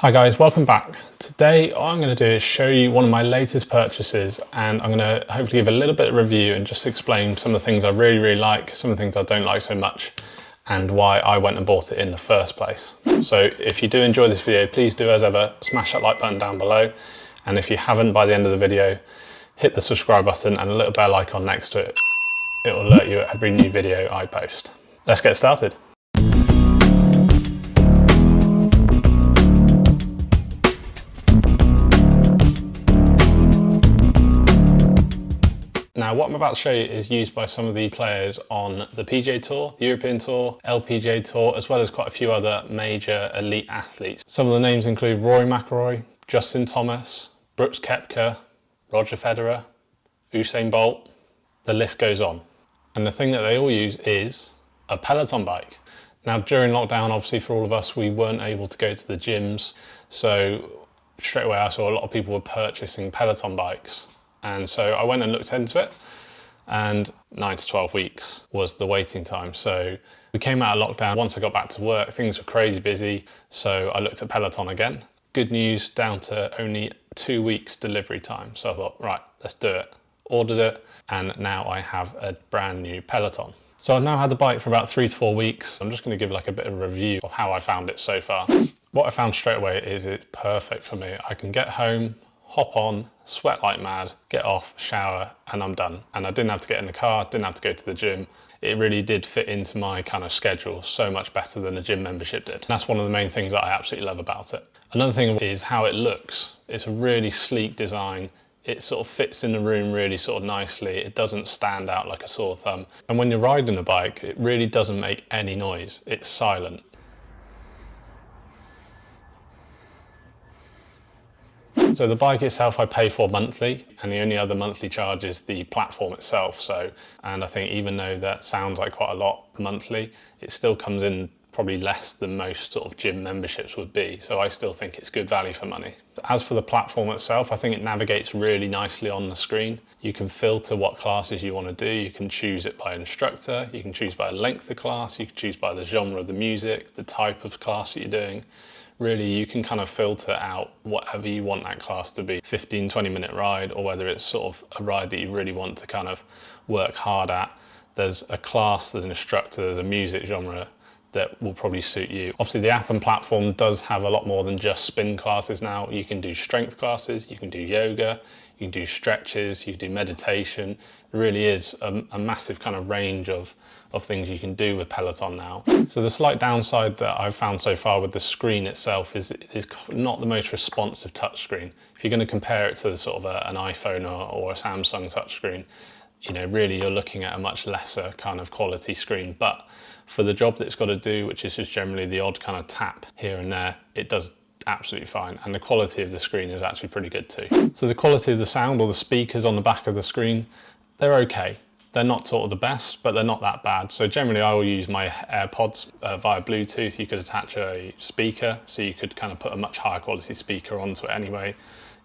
Hi guys, welcome back. Today all I'm going to do is show you one of my latest purchases, and I'm going to hopefully give a little bit of review and just explain some of the things I really like, some of the things I don't like so much, and why I went and bought it in the first place. So if you do enjoy this video, please do as ever smash that like button down below, and if you haven't by the end of the video, hit the subscribe button and a little bell icon next to it. It will alert you at every new video I post. Let's get started. Now what I'm about to show you is used by some of the players on the PGA Tour, the European Tour, LPGA Tour, as well as quite a few other major elite athletes. Some of the names include Rory McIlroy, Justin Thomas, Brooks Koepka, Roger Federer, Usain Bolt, the list goes on. And the thing that they all use is a Peloton bike. Now during lockdown, obviously for all of us, we weren't able to go to the gyms. So straight away I saw a lot of people were purchasing Peloton bikes. And so I went and looked into it, and 9 to 12 weeks was the waiting time. So we came out of lockdown. Once I got back to work, things were crazy busy. So I looked at Peloton again. Good news, down to only 2 weeks delivery time. So I thought, right, let's do it. Ordered it, and now I have a brand new Peloton. So I've now had the bike for about 3 to 4 weeks. I'm just going to give like a bit of a review of how I found it so far. What I found straight away is it's perfect for me. I can get home, hop on, sweat like mad, get off, shower, and I'm done. And I didn't have to get in the car, didn't have to go to the gym. It really did fit into my kind of schedule so much better than a gym membership did. And that's one of the main things that I absolutely love about it. Another thing is how it looks. It's a really sleek design. It sort of fits in the room really sort of nicely. It doesn't stand out like a sore thumb. And when you're riding the bike, it really doesn't make any noise. It's silent. So the bike itself I pay for monthly, and the only other monthly charge is the platform itself. And I think even though that sounds like quite a lot monthly, it still comes in probably less than most sort of gym memberships would be. So I still think it's good value for money. As for the platform itself, I think it navigates really nicely on the screen. You can filter what classes you want to do. You can choose it by instructor. You can choose by length of class. You can choose by the genre of the music, the type of class that you're doing. Really, you can kind of filter out whatever you want that class to be. 15, 20-minute ride, or whether it's sort of a ride that you really want to kind of work hard at. There's a class, there's an instructor, there's a music genre that will probably suit you. Obviously the app and platform does have a lot more than just spin classes now. You can do strength classes, you can do yoga, you can do stretches, you can do meditation. It really is a massive kind of range of things you can do with Peloton now. So the slight downside that I've found so far with the screen itself is not the most responsive touchscreen. If you're going to compare it to the sort of an iPhone or a Samsung touchscreen, you know, really you're looking at a much lesser kind of quality screen. But for the job that it's got to do, which is just generally the odd kind of tap here and there, it does absolutely fine. And the quality of the screen is actually pretty good too. So the quality of the sound, or the speakers on the back of the screen, they're okay. They're not sort of the best, but they're not that bad. So generally I will use my AirPods via Bluetooth. You could attach a speaker, so you could kind of put a much higher quality speaker onto it anyway.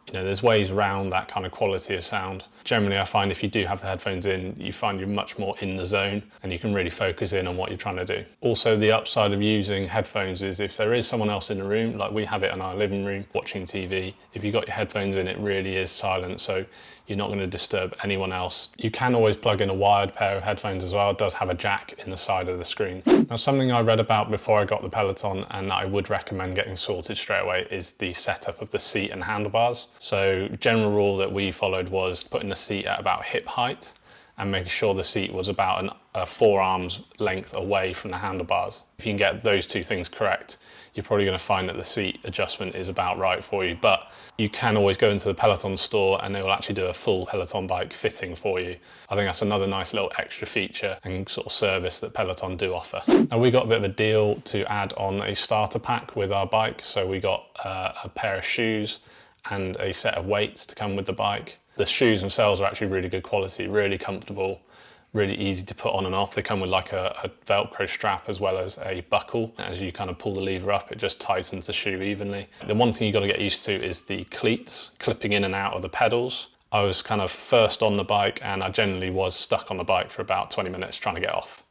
You know, there's ways around that kind of quality of sound. Generally, I find if you do have the headphones in, you find you're much more in the zone and you can really focus in on what you're trying to do. Also, the upside of using headphones is if there is someone else in the room, like we have it in our living room, watching TV, if you've got your headphones in, it really is silent, so you're not going to disturb anyone else. You can always plug in a wired pair of headphones as well. It does have a jack in the side of the screen. Now, something I read about before I got the Peloton, and I would recommend getting sorted straight away, is the setup of the seat and handlebars. So general rule that we followed was putting the seat at about hip height and making sure the seat was about a forearm's length away from the handlebars. If you can get those two things correct, you're probably going to find that the seat adjustment is about right for you. But you can always go into the Peloton store and they will actually do a full Peloton bike fitting for you. I think that's another nice little extra feature and sort of service that Peloton do offer. Now we got a bit of a deal to add on a starter pack with our bike. So we got a pair of shoes and a set of weights to come with the bike. The shoes themselves are actually really good quality, really comfortable, really easy to put on and off. They come with like a Velcro strap as well as a buckle. As you kind of pull the lever up, it just tightens the shoe evenly. The one thing you've got to get used to is the cleats clipping in and out of the pedals. I was kind of first on the bike and I generally was stuck on the bike for about 20 minutes trying to get off.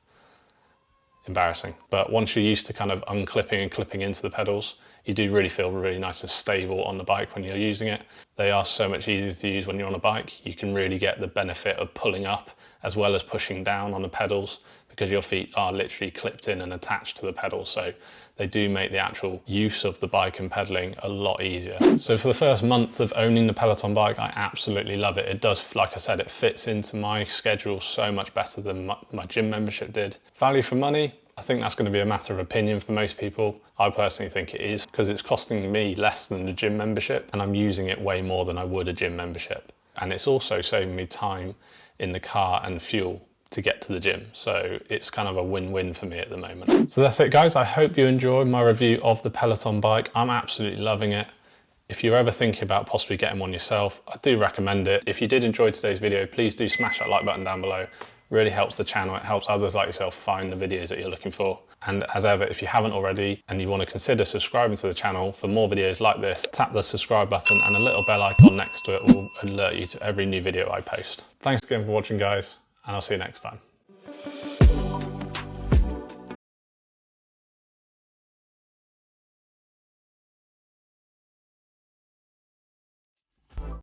embarrassing. But once you're used to kind of unclipping and clipping into the pedals, you do really feel really nice and stable on the bike when you're using it. They are so much easier to use when you're on a bike. You can really get the benefit of pulling up as well as pushing down on the pedals, because your feet are literally clipped in and attached to the pedals. So they do make the actual use of the bike and pedaling a lot easier. So for the first month of owning the Peloton bike, I absolutely love it. It does, like I said, it fits into my schedule so much better than my gym membership did. Value for money, I think that's going to be a matter of opinion for most people. I personally think it is, because it's costing me less than the gym membership and I'm using it way more than I would a gym membership. And it's also saving me time in the car and fuel to get to the gym. So it's kind of a win-win for me at the moment. So that's it, guys. I hope you enjoyed my review of the Peloton bike. I'm absolutely loving it. If you're ever thinking about possibly getting one yourself, I do recommend it. If you did enjoy today's video, please do smash that like button down below. Really helps the channel. It helps others like yourself find the videos that you're looking for. And as ever, if you haven't already and you want to consider subscribing to the channel for more videos like this, tap the subscribe button and a little bell icon next to it will alert you to every new video I post. Thanks again for watching, guys, and I'll see you next time.